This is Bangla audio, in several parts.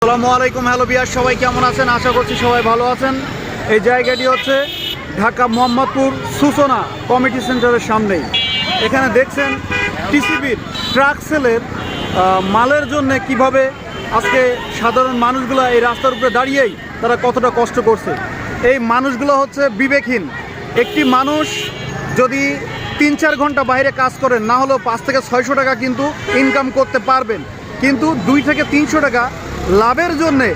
আসসালামু আলাইকুম। হ্যালো বিয়ার, সবাই কেমন আছেন? আশা করছি সবাই ভালো আছেন। এই জায়গাটি হচ্ছে ঢাকা মোহাম্মদপুর সূচনা কমিটি সেন্টারের সামনেই। এখানে দেখছেন টিসিবির ট্রাক সেলের মালের জন্য কিভাবে আজকে সাধারণ মানুষগুলো এই রাস্তার উপরে দাঁড়িয়েই তারা কতটা কষ্ট করছে। এই মানুষগুলো হচ্ছে বিবেকহীন। একটি মানুষ যদি 3-4 ঘন্টা বাইরে কাজ করেন, না হলেও 5 থেকে 600 টাকা কিন্তু ইনকাম করতে পারবেন, কিন্তু 2 থেকে 300 টাকা লাভের জন্যে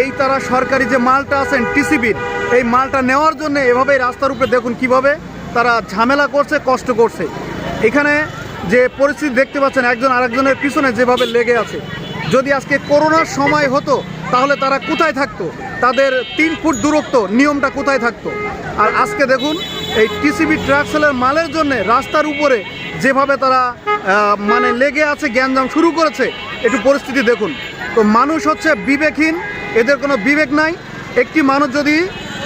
এই তারা সরকারি যে মালটা আছেন টিসিবির, এই মালটা নেওয়ার জন্য এভাবে রাস্তার উপরে দেখুন কিভাবে তারা ঝামেলা করছে, কষ্ট করছে। এখানে যে পরিস্থিতি দেখতে পাচ্ছেন, একজন আরেকজনের পিছনে যেভাবে লেগে আছে। যদি আজকে করোনার সময় হতো তাহলে তারা কোথায় থাকতো? তাদের 3 ফুট দূরত্ব নিয়মটা কোথায় থাকতো? আর আজকে দেখুন এই টিসিবি ট্রাক সেলের মালের জন্য রাস্তার উপরে যেভাবে তারা মানে লেগে আছে, গ্যাঞ্জাম শুরু করেছে। একটু পরিস্থিতি দেখুন। তো মানুষ হচ্ছে বিবেকহীন, এদের কোনো বিবেক নাই। একটি মানুষ যদি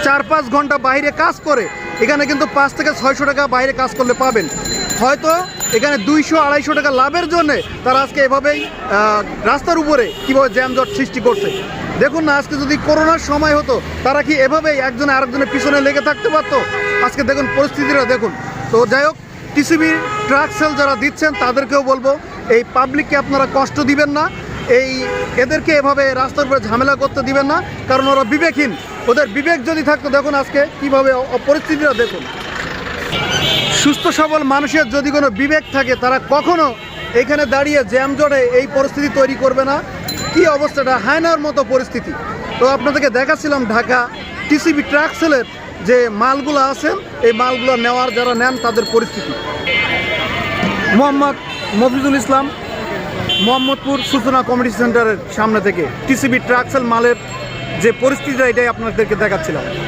4-5 ঘন্টা বাইরে কাজ করে, এখানে কিন্তু 5 থেকে 600 টাকা বাইরে কাজ করলে পাবেন। হয়তো এখানে 200-250 টাকা লাভের জন্যে তারা আজকে এভাবেই রাস্তার উপরে কীভাবে জ্যামজট সৃষ্টি করছে। দেখুন না, আজকে যদি করোনার সময় হতো তারা কি এভাবেই একজন আরেকজনের পিছনে লেগে থাকতে পারতো? আজকে দেখুন পরিস্থিতিটা দেখুন। তো যাই হোক, টিসিবি ট্রাক সেল যারা দিচ্ছেন তাদেরকেও বলবো, এই পাবলিককে আপনারা কষ্ট দিবেন না, এদেরকে এভাবে রাস্তার উপরে ঝামেলা করতে দিবেন না, কারণ ওরা বিবেকহীন। ওদের বিবেক যদি থাকতো, দেখুন আজকে কীভাবে পরিস্থিতিটা দেখুন। সুস্থ সবল মানুষের যদি কোনো বিবেক থাকে, তারা কখনো এখানে দাঁড়িয়ে জ্যামজটে এই পরিস্থিতি তৈরি করবে না। কি অবস্থাটা, হায়নার মতো পরিস্থিতি। তো আপনাদেরকে দেখাচ্ছিলাম ঢাকা টিসিবি ট্রাক সেলের যে মালগুলো আছেন, এই মালগুলো নেওয়ার যারা নেন তাদের পরিস্থিতি। মোহাম্মদ মফিজুল ইসলাম, মোহাম্মদপুর সূচনা কমিটি সেন্টারের সামনে থেকে টিসিবি ট্রাক সেল মালের যে পরিস্থিতিটা, এটাই আপনাদেরকে দেখাচ্ছিলাম।